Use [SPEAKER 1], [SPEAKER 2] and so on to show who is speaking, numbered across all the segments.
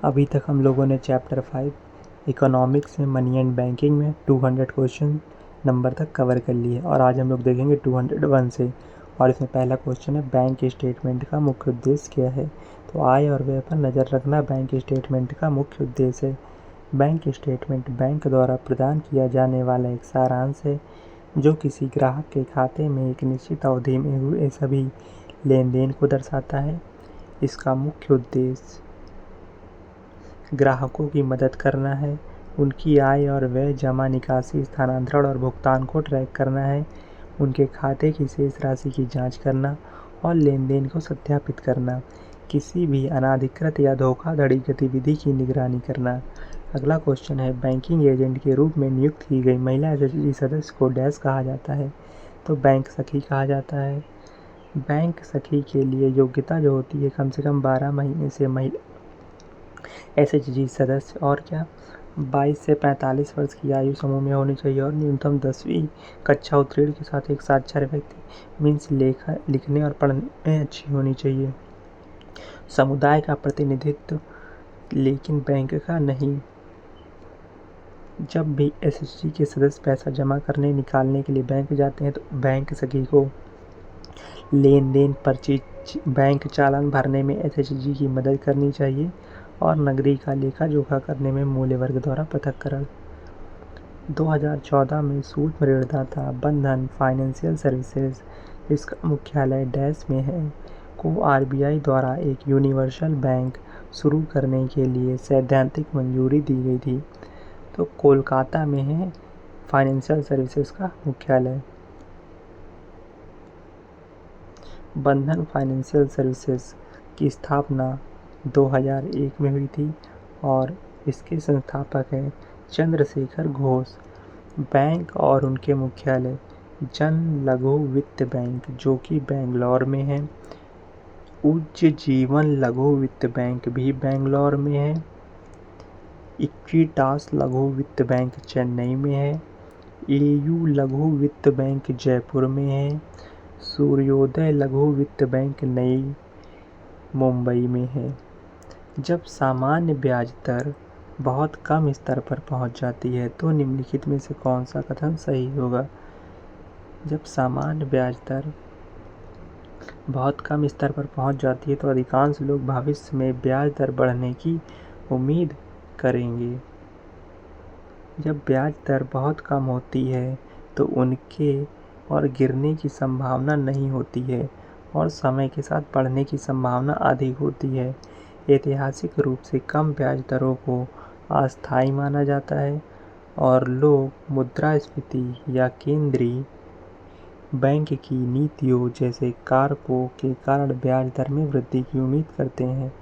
[SPEAKER 1] अभी तक हम लोगों ने चैप्टर 5 इकोनॉमिक्स में मनी एंड बैंकिंग में 200 क्वेश्चन नंबर तक कवर कर लिए और आज हम लोग देखेंगे 201 से। और इसमें पहला क्वेश्चन है बैंक स्टेटमेंट का मुख्य उद्देश्य क्या है। तो आय और व्यय पर नज़र रखना बैंक स्टेटमेंट का मुख्य उद्देश्य है। बैंक स्टेटमेंट बैंक द्वारा प्रदान किया जाने वाला एक सारांश है जो किसी ग्राहक के खाते में एक निश्चित अवधि में हुए सभी लेन देन को दर्शाता है। इसका मुख्य उद्देश्य ग्राहकों की मदद करना है, उनकी आय और व्यय, जमा निकासी, स्थानांतरण और भुगतान को ट्रैक करना है, उनके खाते की शेष राशि की जांच करना और लेन देन को सत्यापित करना, किसी भी अनाधिकृत या धोखाधड़ी गतिविधि की निगरानी करना। अगला क्वेश्चन है बैंकिंग एजेंट के रूप में नियुक्त की गई महिला एसएचजी सदस्य को डैश कहा जाता है। तो बैंक सखी कहा जाता है। बैंक सखी के लिए योग्यता जो होती है कम से कम 12 महीने से महिला एसएचजी सदस्य और 22 से 45 वर्ष की आयु समूह में होनी चाहिए और न्यूनतम 10वीं कक्षा उत्तीर्ण के साथ एक साक्षर व्यक्ति मीन्स लिखने और पढ़ने में अच्छी होनी चाहिए। समुदाय का प्रतिनिधित्व लेकिन बैंक का नहीं। जब भी एसएचजी के सदस्य पैसा जमा करने निकालने के लिए बैंक जाते हैं तो बैंक सखी को लेन देन पर्ची बैंक चालान भरने में एसएचजी की मदद करनी चाहिए और नकदी का लेखा जोखा करने में मूल्य वर्ग द्वारा पृथक्करण। 2014 में सूक्ष्म ऋणदाता बंधन फाइनेंशियल सर्विसेज जिसका मुख्यालय डैश में है को आरबीआई द्वारा एक यूनिवर्सल बैंक शुरू करने के लिए सैद्धांतिक मंजूरी दी गई थी। तो कोलकाता में है फाइनेंशियल सर्विसेज का मुख्यालय। बंधन फाइनेंशियल सर्विसेज की स्थापना 2001 में हुई थी और इसके संस्थापक हैं चंद्रशेखर घोष। बैंक और उनके मुख्यालय जन लघु वित्त बैंक जो कि बेंगलोर में है, उज्जीवन लघु वित्त बैंक भी बेंगलोर में है, इक्विटास लघु वित्त बैंक चेन्नई में है, एयू लघु वित्त बैंक जयपुर में है, सूर्योदय लघु वित्त बैंक नई मुंबई में है। जब सामान्य ब्याज दर बहुत कम स्तर पर पहुंच जाती है तो निम्नलिखित में से कौन सा कथन सही होगा। जब सामान्य ब्याज दर बहुत कम स्तर पर पहुंच जाती है तो अधिकांश लोग भविष्य में ब्याज दर बढ़ने की उम्मीद करेंगे। जब ब्याज दर बहुत कम होती है तो उनके और गिरने की संभावना नहीं होती है और समय के साथ बढ़ने की संभावना अधिक होती है। ऐतिहासिक रूप से कम ब्याज दरों को अस्थायी माना जाता है और लोग मुद्रास्फीति या केंद्रीय बैंक की नीतियों जैसे कारकों के कारण ब्याज दर में वृद्धि की उम्मीद करते हैं।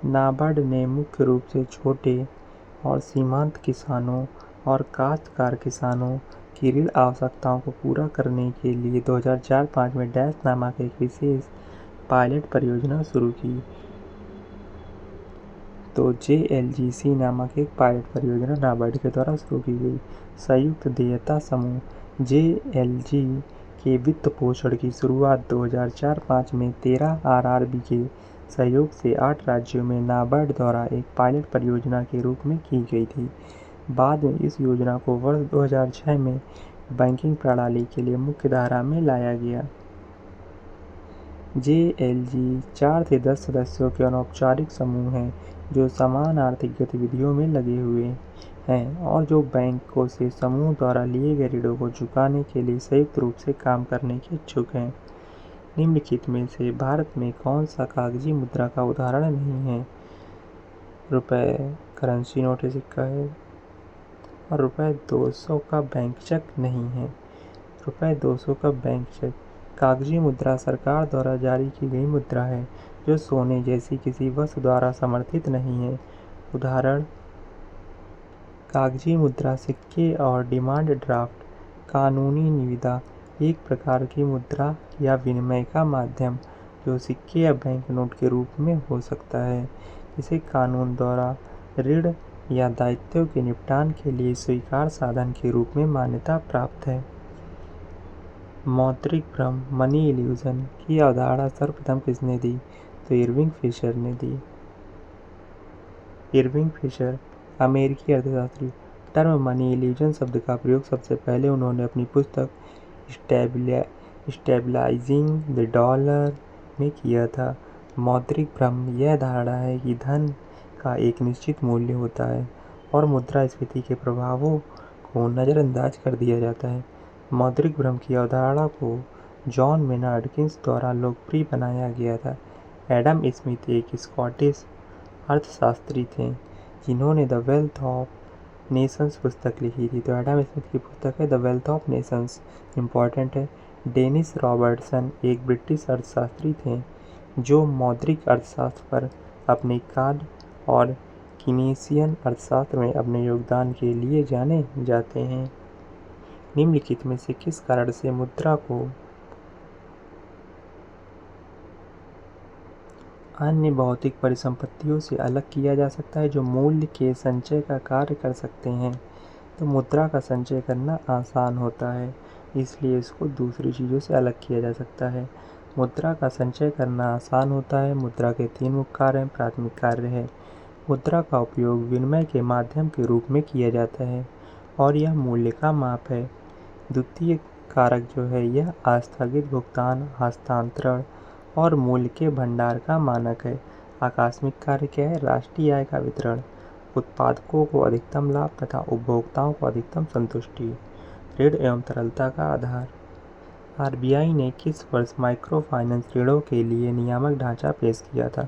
[SPEAKER 1] नाबार्ड ने मुख्य रूप से छोटे और सीमांत किसानों और काश्तकार किसानों की ऋण आवश्यकताओं को पूरा करने के लिए 2004-05 में डैश नामक एक विशेष पायलट परियोजना शुरू की। तो जेएलजीसी नामक एक पायलट परियोजना नाबार्ड के द्वारा शुरू की गई। संयुक्त देयता समूह जेएलजी के वित्त पोषण की शुरुआत 2004-05 में 13 आरआरबी के सहयोग से 8 राज्यों में नाबार्ड द्वारा एक पायलट परियोजना के रूप में की गई थी। बाद में इस योजना को वर्ष 2006 में बैंकिंग प्रणाली के लिए मुख्य धारा में लाया गया। जेएलजी 4 से 10 सदस्यों के अनौपचारिक समूह हैं जो समान आर्थिक गतिविधियों में लगे हुए हैं और जो बैंकों से समूह द्वारा लिए गए ऋणों को चुकाने के लिए संयुक्त रूप से काम करने के इच्छुक हैं। निम्नलिखित में से भारत में कौन सा कागजी मुद्रा का उदाहरण नहीं है। रुपए करेंसी नोट सिक्का है और रुपए 200 का बैंक चेक नहीं है। रुपए 200 का बैंक चेक कागजी मुद्रा सरकार द्वारा जारी की गई मुद्रा है जो सोने जैसी किसी वस्तु द्वारा समर्थित नहीं है। उदाहरण कागजी मुद्रा सिक्के और डिमांड ड्राफ्ट। कानूनी निविदा एक प्रकार की मुद्रा या विनिमय का माध्यम जो सिक्के या बैंक नोट के रूप में हो सकता है जिसे कानून द्वारा ऋण या दायित्वों के निपटान के लिए स्वीकार साधन के रूप में मान्यता प्राप्त है। मौद्रिक भ्रम मनी इल्यूजन की अवधारणा सर्वप्रथम किसने दी। तो इरविंग फिशर ने दी। इरविंग फिशर, अमेरिकी अर्थशास्त्री, टर्म मनी इल्यूजन शब्द का प्रयोग सबसे पहले उन्होंने अपनी पुस्तक स्टेबलाइजिंग द डॉलर में किया था। मौद्रिक भ्रम यह धारणा है कि धन का एक निश्चित मूल्य होता है और मुद्रास्फीति के प्रभावों को नज़रअंदाज कर दिया जाता है। मौद्रिक भ्रम की अवधारणा को जॉन मेनार्ड किन्स द्वारा लोकप्रिय बनाया गया था। एडम स्मिथ एक स्कॉटिश अर्थशास्त्री थे जिन्होंने द वेल्थ ऑफ नेशंस पुस्तक लिखी थी। तो एडम स्मिथ की पुस्तक है the wealth of Nations, important है। डेनिस रॉबर्टसन एक ब्रिटिश अर्थशास्त्री थे जो मौद्रिक अर्थशास्त्र पर अपने कार्य और कीनेसियन अर्थशास्त्र में अपने योगदान के लिए जाने जाते हैं। निम्नलिखित में से किस कारण से मुद्रा को अन्य भौतिक परिसंपत्तियों से अलग किया जा सकता है जो मूल्य के संचय का कार्य कर सकते हैं? तो मुद्रा का संचय करना आसान होता है, इसलिए इसको दूसरी चीज़ों से अलग किया जा सकता है। मुद्रा का संचय करना आसान होता है। मुद्रा के 3 मुख्य कार्य हैं। प्राथमिक कार्य है, मुद्रा का उपयोग विनिमय के माध्यम के रूप में किया जाता है और यह मूल्य का माप है। द्वितीय कारक जो है यह आस्थगित भुगतान, हस्तांतरण और मूल्य के भंडार का मानक है। आकस्मिक कार्य क्या है? राष्ट्रीय आय का वितरण, उत्पादकों को अधिकतम लाभ तथा उपभोक्ताओं को अधिकतम संतुष्टि। ऋण एवं तरलता का आधार। आरबीआई ने किस वर्ष माइक्रो फाइनेंस ऋणों के लिए नियामक ढांचा पेश किया था?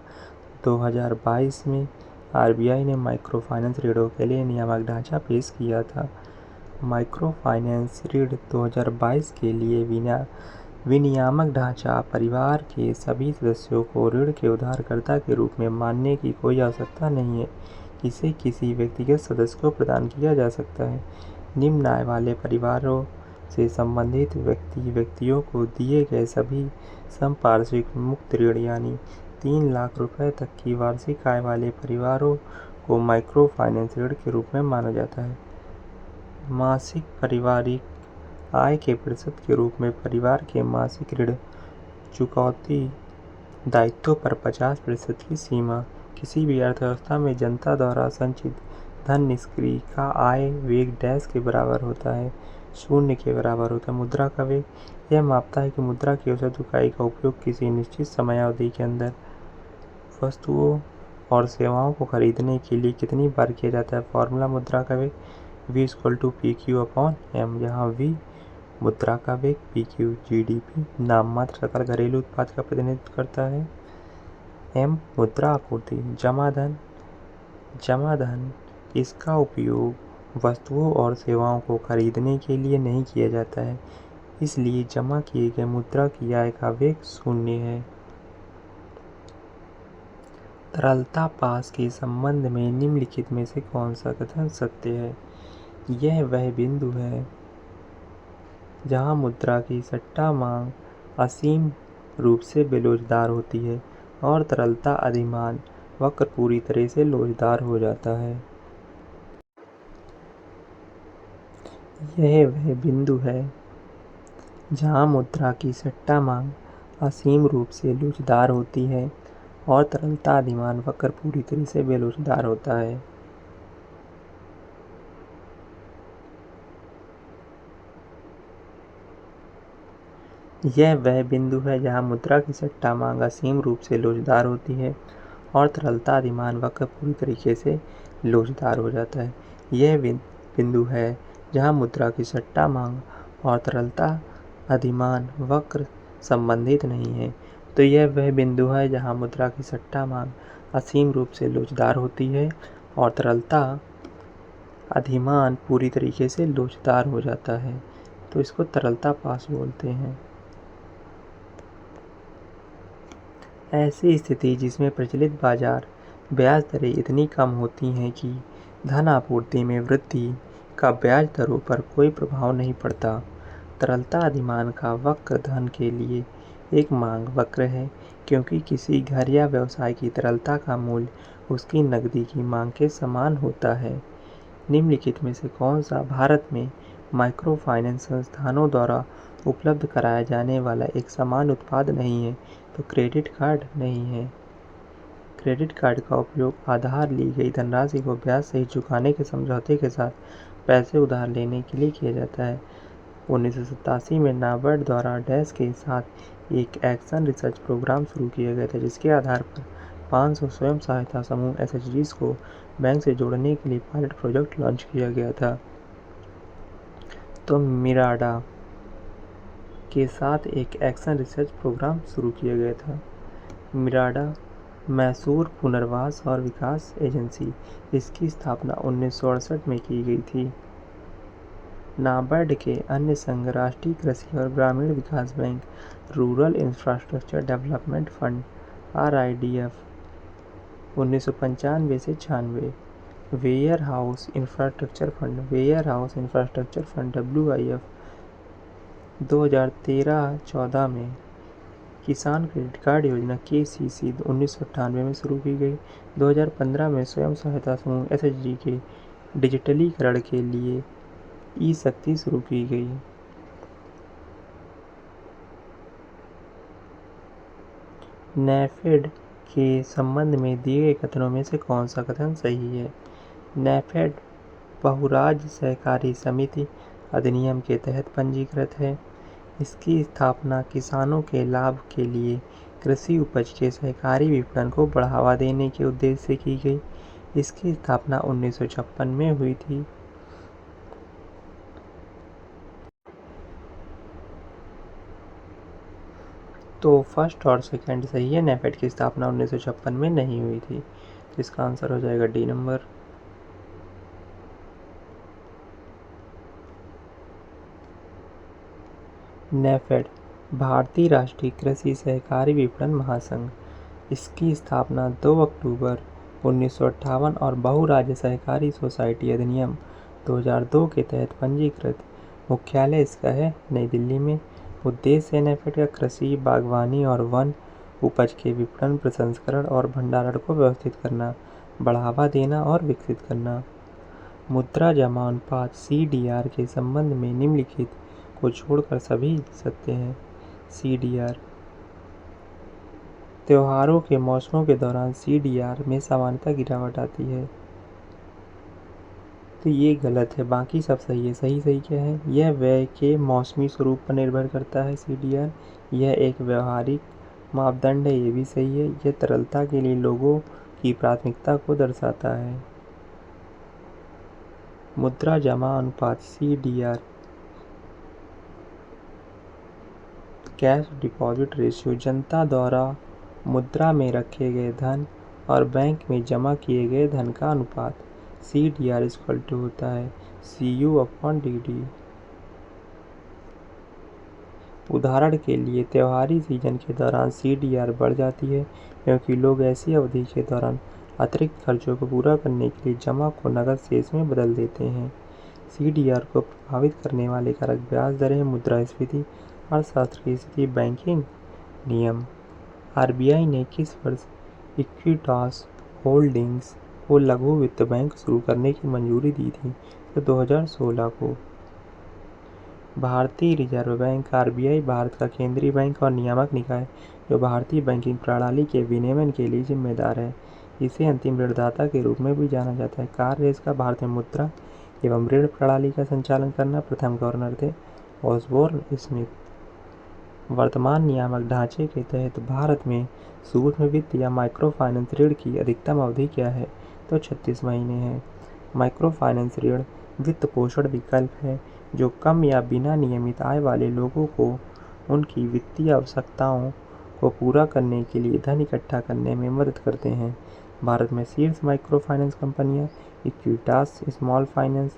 [SPEAKER 1] 2022 में आरबीआई ने माइक्रो फाइनेंस ऋणों के लिए नियामक ढांचा पेश किया था। माइक्रो फाइनेंस ऋण 2022 के लिए विनियामक ढांचा परिवार के सभी सदस्यों को ऋण के उधारकर्ता के रूप में मानने की कोई आवश्यकता नहीं है। इसे किसी व्यक्तिगत सदस्य को प्रदान किया जा सकता है। निम्न आय वाले परिवारों से संबंधित व्यक्तियों को दिए गए सभी संपार्श्विक मुक्त ऋण यानी 3 लाख रुपए तक की वार्षिक आय वाले परिवारों को माइक्रो फाइनेंस ऋण के रूप में माना जाता है। मासिक पारिवारिक आय के प्रतिशत के रूप में परिवार के मासिक ऋण चुकौती दायित्वों पर 50% की सीमा। किसी भी अर्थव्यवस्था में जनता द्वारा संचित धन निष्क्रिय का आय वेग डैश के बराबर होता है, 0 के बराबर होता है। मुद्रा का वेग यह मापता है कि मुद्रा की औसत इकाई का उपयोग किसी निश्चित समयावधि के अंदर वस्तुओं और सेवाओं को खरीदने के लिए कितनी बार किया जाता है। फॉर्मूला मुद्रा का वेग V = PQ/M, जहाँ V मुद्रा का वेग, PQ GDP नाममात्र सकल घरेलू उत्पाद का प्रतिनिधित्व करता है, M मुद्रा आपूर्ति। जमा धन इसका उपयोग वस्तुओं और सेवाओं को खरीदने के लिए नहीं किया जाता है, इसलिए जमा किए गए मुद्रा की आय का वेग 0 है। तरलता पास के संबंध में निम्नलिखित में से कौन सा कथन सत्य है? यह वह बिंदु है जहां मुद्रा की सट्टा मांग असीम रूप से बेलोचदार होती है और तरलता अधिमान वक्र पूरी तरह से लोचदार हो जाता है। यह वह बिंदु है जहां मुद्रा की सट्टा मांग असीम रूप से लोचदार होती है और तरलता अधिमान वक्र पूरी तरह से बेलोचदार होता है। यह वह बिंदु है जहां मुद्रा की सट्टा मांग असीम रूप से लोचदार होती है और तरलता अधिमान वक्र पूरी तरीके से लोचदार हो जाता है। यह बिंदु है जहां मुद्रा की सट्टा मांग और तरलता अधिमान वक्र संबंधित नहीं है। तो यह वह बिंदु है जहां मुद्रा की सट्टा मांग असीम रूप से लोचदार होती है और तरलता अधिमान पूरी तरीके से लोचदार हो जाता है। तो इसको तरलता पास बोलते हैं। ऐसी स्थिति जिसमें प्रचलित बाजार ब्याज दरें इतनी कम होती हैं कि धन आपूर्ति में वृद्धि का ब्याज दरों पर कोई प्रभाव नहीं पड़ता। तरलता अधिमान का वक्र धन के लिए एक मांग वक्र है, क्योंकि किसी घर या व्यवसाय की तरलता का मूल्य उसकी नकदी की मांग के समान होता है। निम्नलिखित में से कौन सा भारत में माइक्रो फाइनेंस संस्थानों द्वारा उपलब्ध कराया जाने वाला एक समान उत्पाद नहीं है? तो क्रेडिट कार्ड नहीं है। क्रेडिट कार्ड का उपयोग आधार ली गई धनराशि को ब्याज सहित चुकाने के समझौते के साथ पैसे उधार लेने के लिए किया जाता है। 1987 में नाबार्ड द्वारा डैश के साथ एक एक्शन रिसर्च प्रोग्राम शुरू किया गया था, जिसके आधार पर 500 स्वयं सहायता समूह SHGs को बैंक से जोड़ने के लिए पायलट प्रोजेक्ट लॉन्च किया गया था। तो मिराडा के साथ एक एक्शन रिसर्च प्रोग्राम शुरू किया गया था। मिराडा मैसूर पुनर्वास और विकास एजेंसी, इसकी स्थापना 1968 में की गई थी। नाबार्ड के अन्य संघ राष्ट्रीय कृषि और ग्रामीण विकास bank, rural infrastructure development fund RIDF 1995 से 96, warehouse infrastructure fund WIF 2013-14 में, किसान क्रेडिट कार्ड योजना KCC 1998 में शुरू की गई। 2015 में स्वयं सहायता समूह SHG के डिजिटलीकरण के लिए ई-शक्ति शुरू की गई। नेफेड के संबंध में दिए गए कथनों में से कौन सा कथन सही है? नेफेड बहुराज्य सहकारी समिति अधिनियम के तहत पंजीकृत है। इसकी स्थापना किसानों के लाभ के लिए कृषि उपज के सहकारी विपणन को बढ़ावा देने के उद्देश्य से की गई। इसकी स्थापना 1956 में हुई थी। तो फर्स्ट और सेकंड सही है। नेफेड की स्थापना 1956 में नहीं हुई थी। तो इसका आंसर हो जाएगा डी नंबर। नेफेड भारतीय राष्ट्रीय कृषि सहकारी विपणन महासंघ, इसकी स्थापना 2 अक्टूबर 1958 और बहुराज्य सहकारी सोसाइटी अधिनियम 2002 के तहत पंजीकृत। मुख्यालय इसका है नई दिल्ली में। उद्देश्य नेफेड का कृषि, बागवानी और वन उपज के विपणन, प्रसंस्करण और भंडारण को व्यवस्थित करना, बढ़ावा देना और विकसित करना। मुद्रा जमा अनुपात CDR के संबंध में निम्नलिखित को छोड़कर सभी सत्य हैं। CDR त्योहारों के मौसमों के दौरान CDR में सामान्यतः गिरावट आती है, तो ये गलत है। बाकी सब सही है। सही क्या है? यह व्यय के मौसमी स्वरूप पर निर्भर करता है। CDR यह एक व्यवहारिक मापदंड है, ये भी सही है। यह तरलता के लिए लोगों की प्राथमिकता को दर्शाता है। मुद्रा जमा अनुपात CDR कैश डिपॉजिट रेशियो, जनता द्वारा मुद्रा में रखे गए धन और बैंक में जमा किए गए धन का अनुपात। CDR = होता है CU/DD। उदाहरण के लिए त्योहारी सीजन के दौरान CDR बढ़ जाती है, क्योंकि लोग ऐसी अवधि के दौरान अतिरिक्त खर्चों को पूरा करने के लिए जमा को नकद शेष में बदल देते हैं। CDR को प्रभावित करने वाले कारक ब्याज दरें, मुद्रास्फीति, अर्थशास्त्र की स्थिति, बैंकिंग नियम। RBI ने किस वर्ष इक्विटास होल्डिंग्स को लघु वित्त बैंक शुरू करने की मंजूरी दी थी? तो 2016 को। भारतीय रिजर्व बैंक RBI भारत का केंद्रीय बैंक और नियामक निकाय, जो भारतीय बैंकिंग प्रणाली के विनियमन के लिए जिम्मेदार है। इसे अंतिम ऋणदाता के रूप में भी जाना जाता है। कार्य इसका भारत में मुद्रा एवं ऋण प्रणाली का संचालन करना। प्रथम गवर्नर थे ऑसबोर्न स्मिथ। वर्तमान नियामक ढांचे के तहत भारत में सूक्ष्म वित्त या माइक्रो फाइनेंस ऋण की अधिकतम अवधि क्या है? तो 36 महीने है। माइक्रो फाइनेंस ऋण वित्त पोषण विकल्प है, जो कम या बिना नियमित आय वाले लोगों को उनकी वित्तीय आवश्यकताओं को पूरा करने के लिए धन इकट्ठा करने में मदद करते हैं। भारत में शीर्ष माइक्रो फाइनेंस कंपनियां Equitas small finance,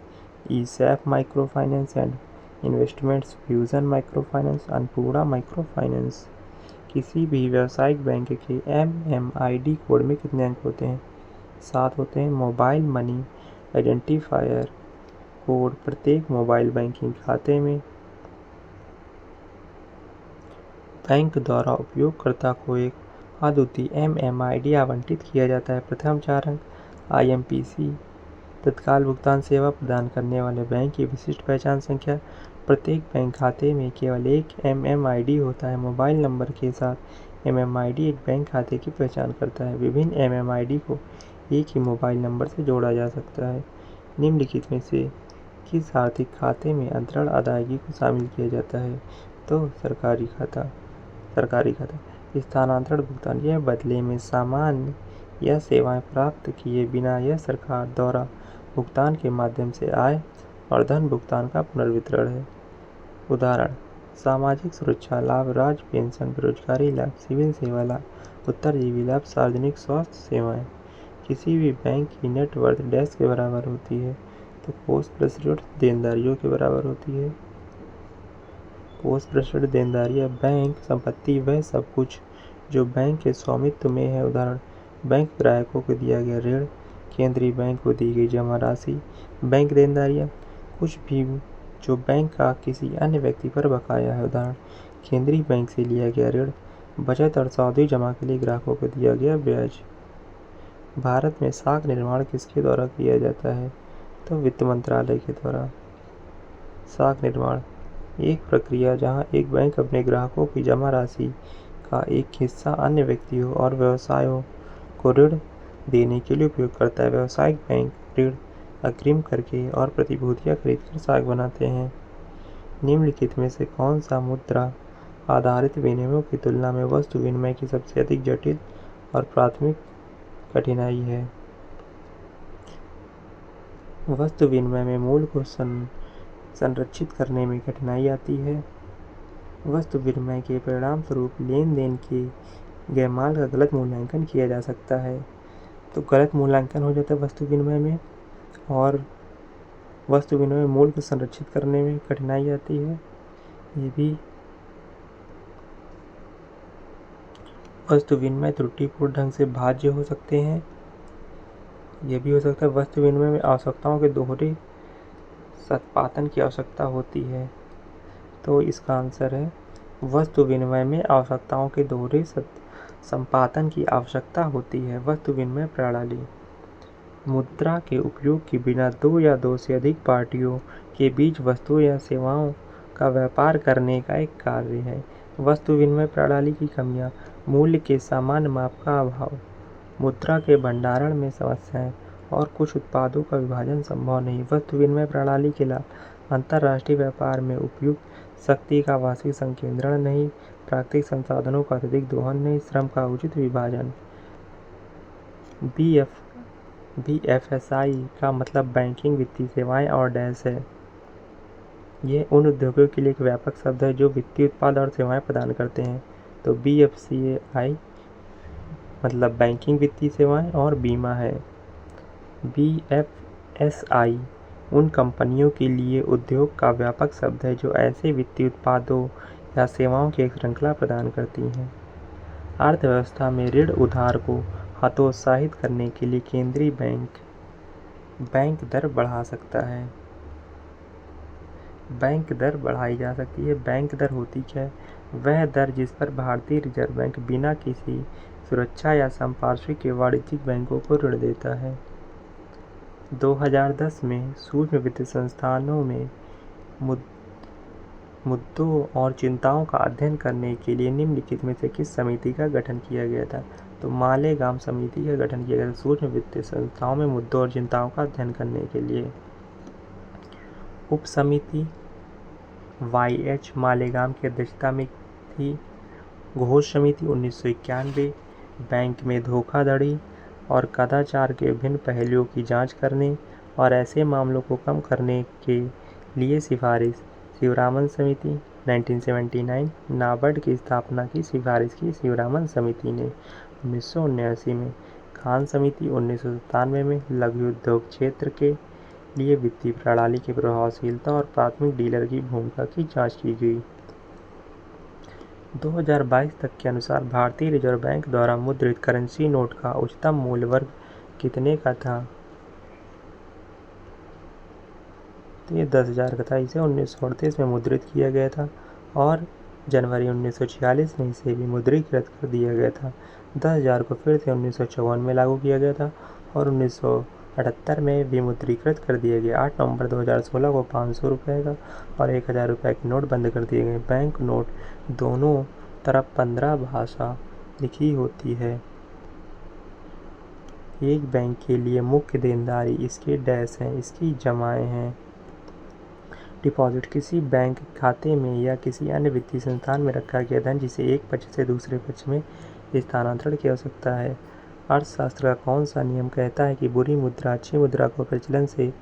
[SPEAKER 1] ESAF micro finance and investments, fusion micro finance, Annapurna micro finance. किसी भी व्यावसायिक बैंक के MMID कोड में कितने अंक होते हैं? 7 होते हैं। मोबाइल मनी आइडेंटिफायर कोड प्रत्येक मोबाइल बैंकिंग खाते में बैंक द्वारा उपयोगकर्ता को एक अद्वितीय MMID आवंटित किया जाता है। प्रथम 4 अंक IMPC तत्काल भुगतान सेवा प्रदान करने वाले बैंक की विशिष्ट पहचान संख्या। प्रत्येक बैंक खाते में केवल एक MMID होता है। मोबाइल नंबर के साथ MMID एक बैंक खाते की पहचान करता है। विभिन्न MMID को एक ही मोबाइल नंबर से जोड़ा जा सकता है। निम्नलिखित में से किस आर्थिक खाते में अंतरण अदायगी को शामिल किया जाता है? तो सरकारी खाता। स्थानांतरण भुगतान, यह बदले में सामान या सेवाएं प्राप्त किए बिना यह सरकार द्वारा भुगतान के माध्यम से आय और धन भुगतान का पुनर्वितरण है। उदाहरण: सामाजिक सुरक्षा लाभ, राज्य पेंशन, बेरोजगारी लाभ, सिविल सेवा लाभ, उत्तरजीवी लाभ, सार्वजनिक स्वास्थ्य सेवाएं। किसी भी बैंक की नेट वर्थ डैश के बराबर होती है? तो पोस्ट प्रेसिडेंट देनदारियों के बराबर होती है। पोस्ट प्रेसिडेंट देनदारियां बैंक संपत्ति वह सब कुछ जो बैंक के स्वामित्व में है। उदाहरण: बैंक ग्राहकों को दिया गया ऋण, केंद्रीय बैंक को दी गई जमा राशि। बैंक देनदारियां कुछ भी जो बैंक का किसी अन्य व्यक्ति पर बकाया है। उदाहरण: केंद्रीय बैंक से लिया गया ऋण, बचत और सावधि जमा के लिए ग्राहकों को दिया गया ब्याज। भारत में साख निर्माण किसके द्वारा किया जाता है? तो वित्त मंत्रालय के द्वारा। साख निर्माण एक प्रक्रिया जहां एक बैंक अपने ग्राहकों की जमा राशि का एक हिस्सा अन्य व्यक्तियों और व्यवसायों को ऋण देने के लिए उपयोग करता है। व्यावसायिक बैंक ऋण अग्रिम करके और प्रतिभूतियां खरीदकर साख बनाते हैं। निम्नलिखित में से कौन सा मुद्रा आधारित विनिमयों की तुलना में वस्तु विनिमय की सबसे अधिक जटिल और प्राथमिक कठिनाई है? वस्तु विनिमय में मूल्य को संरक्षित करने में कठिनाई आती है। वस्तु विनिमय के परिणाम स्वरूप लेन देन के गए माल का गलत मूल्यांकन किया जा सकता है। तो गलत मूल्यांकन हो जाता है वस्तु विनिमय में, और वस्तु विनिमय मूल्य को संरक्षित करने में कठिनाई आती है। ये भी वस्तु विनिमय त्रुटिपूर्ण ढंग से भाज्य हो सकते हैं। यह भी हो सकता है वस्तु विनिमय में आवश्यकताओं के दोहरे सत्पादन की आवश्यकता होती है। तो इसका आंसर है वस्तु विनिमय में आवश्यकताओं के दोहरे संपादन की आवश्यकता होती है। वस्तु विनिमय प्रणाली मुद्रा के उपयोग के बिना दो या दो से अधिक पार्टियों के बीच वस्तुओं या सेवाओं का व्यापार करने का एक कार्य है। वस्तु विनिमय प्रणाली की कमियां: मूल्य के समान माप का अभाव, मुद्रा के भंडारण में समस्याएं, और कुछ उत्पादों का विभाजन संभव नहीं। वस्तु विनिमय प्रणाली के लाभ: अंतर्राष्ट्रीय व्यापार में उपयुक्त शक्ति का वास्तविक संकेंद्रण नहीं, प्राकृतिक संसाधनों का अत्यधिक दोहन नहीं, श्रम का उचित विभाजन। BFSI का मतलब बैंकिंग, वित्तीय सेवाएं और डैश है। यह उन उद्योगों के लिए एक व्यापक शब्द है जो वित्तीय उत्पाद और सेवाएं प्रदान करते हैं। तो BFCI मतलब बैंकिंग, वित्तीय सेवाएं और बीमा है। BFSI उन कंपनियों के लिए उद्योग का व्यापक शब्द है जो ऐसे वित्तीय उत्पादों या सेवाओं की एक श्रृंखला प्रदान करती हैं। अर्थव्यवस्था में ऋण उधार को हतोत्साहित करने के लिए केंद्रीय बैंक दर बढ़ा सकता है। बैंक दर बढ़ाई जा सकती है। बैंक दर होती क्या है? वह दर जिस पर भारतीय रिजर्व बैंक बिना किसी सुरक्षा या संपार्श्विक के वाणिज्यिक बैंकों को ऋण देता है। 2010 में सूक्ष्म वित्त संस्थानों में मुद्दों और चिंताओं का अध्ययन करने के लिए निम्नलिखित में से किस समिति का गठन किया गया था? तो मालेगाम समिति का गठन किया गया था सूक्ष्म वित्तीय संस्थाओं में मुद्दों और चिंताओं का अध्ययन करने के लिए। उप समिति YH मालेगाम की अध्यक्षता में थी। घोष समिति 1991 बैंक में धोखाधड़ी और कदाचार के विभिन्न पहलुओं की जांच करने और ऐसे मामलों को कम करने के लिए सिफारिश। शिवरामन समिति 1979 नाबार्ड की स्थापना की सिफारिश की शिवरामन समिति ने। 1979 में खान समिति 1997 में लघु उद्योग क्षेत्र के लिए वित्तीय प्रणाली की प्रभावशीलता और प्राथमिक डीलर की भूमिका की जांच की गई। 2022 तक के अनुसार भारतीय रिजर्व बैंक द्वारा मुद्रित करेंसी नोट का उच्चतम मूल्य वर्ग कितने का था? तो ये 10,000 का था। इसे 1938 में मुद्रित किया गया था और जनवरी 1946 में इसे भी मुद्रीकृत कर दिया गया था। 10,000 को फिर से 1954 में लागू किया गया था और 1978 में विमुद्रीकृत कर दिया गया। 8 नवंबर 2016 को 500 रुपये का और 1,000 रुपये के नोट बंद कर दिए गए। बैंक नोट दोनों तरफ 15 भाषा लिखी होती है। एक बैंक के लिए मुख्य देनदारी इसके डैश हैं, इसकी जमाएं हैं। डिपॉजिट किसी बैंक खाते में या किसी अन्य वित्तीय संस्थान में रखा गया धन जिसे एक पक्ष से दूसरे पक्ष में स्थानांतरण की आवश्यकता है। अर्थशास्त्र का कौन सा नियम कहता है कि बुरी मुद्रा अच्छी मुद्रा को प्रचलन से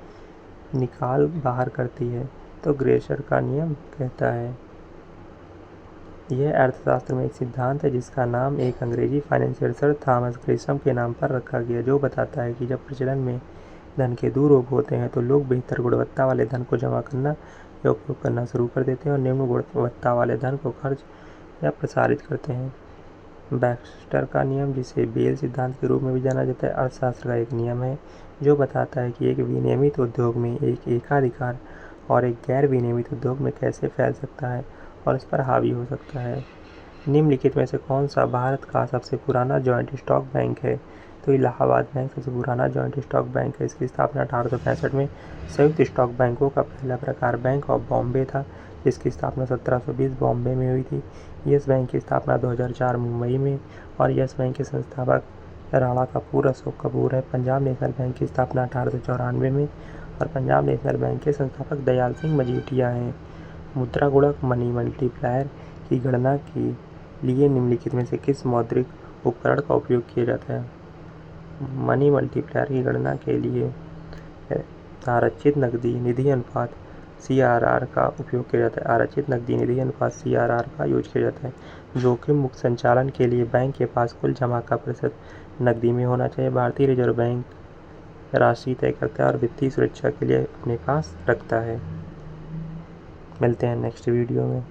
[SPEAKER 1] निकाल बाहर करती है? तो ग्रेशर का नियम कहता है। यह अर्थशास्त्र में एक सिद्धांत है जिसका नाम एक अंग्रेजी फाइनेंशियल सर थॉमस ग्रेशम के नाम पर रखा गया, जो बताता है कि जब प्रचलन में धन के दुरुपयोग होते हैं तो लोग बेहतर गुणवत्ता वाले धन को जमा करना या उपयोग करना शुरू कर देते हैं और निम्न गुणवत्ता वाले धन को खर्च या प्रसारित करते हैं। बैक्स्टर का नियम, जिसे बेल सिद्धांत के रूप में भी जाना जाता है, अर्थशास्त्र का एक नियम है जो बताता है कि एक विनियमित उद्योग में एक एकाधिकार और एक गैर विनियमित उद्योग में कैसे फैल सकता है और इस पर हावी हो सकता है। निम्नलिखित में से कौन सा भारत का सबसे पुराना जॉइंट स्टॉक बैंक है? तो इलाहाबाद बैंक सबसे पुराना जॉइंट स्टॉक बैंक है। इसकी स्थापना 1865 में संयुक्त स्टॉक बैंकों का पहला प्रकार बैंक ऑफ बॉम्बे था, जिसकी स्थापना 1720 बॉम्बे में हुई थी। यस बैंक की स्थापना 2004 मुंबई में और यस बैंक के संस्थापक राणा कपूर अशोक कपूर है। पंजाब नेशनल बैंक की स्थापना 1894 में और पंजाब नेशनल बैंक के संस्थापक दयाल सिंह मजीठिया हैं। मुद्रा गुणक मनी मल्टीप्लायर की गणना के लिए निम्नलिखित में से किस मौद्रिक उपकरण का उपयोग किया जाता है? मनी मल्टीप्लायर की गणना के लिए आरक्षित नकदी निधि अनुपात CRR का उपयोग किया जाता है। आरक्षित नकदी निधि अनुपात CRR का यूज किया जाता है। जोखिम मुक्त संचालन के लिए बैंक के पास कुल जमा का प्रतिशत नकदी में होना चाहिए। भारतीय रिजर्व बैंक राशि तय करता है और वित्तीय सुरक्षा के लिए अपने पास रखता है। मिलते हैं नेक्स्ट वीडियो में।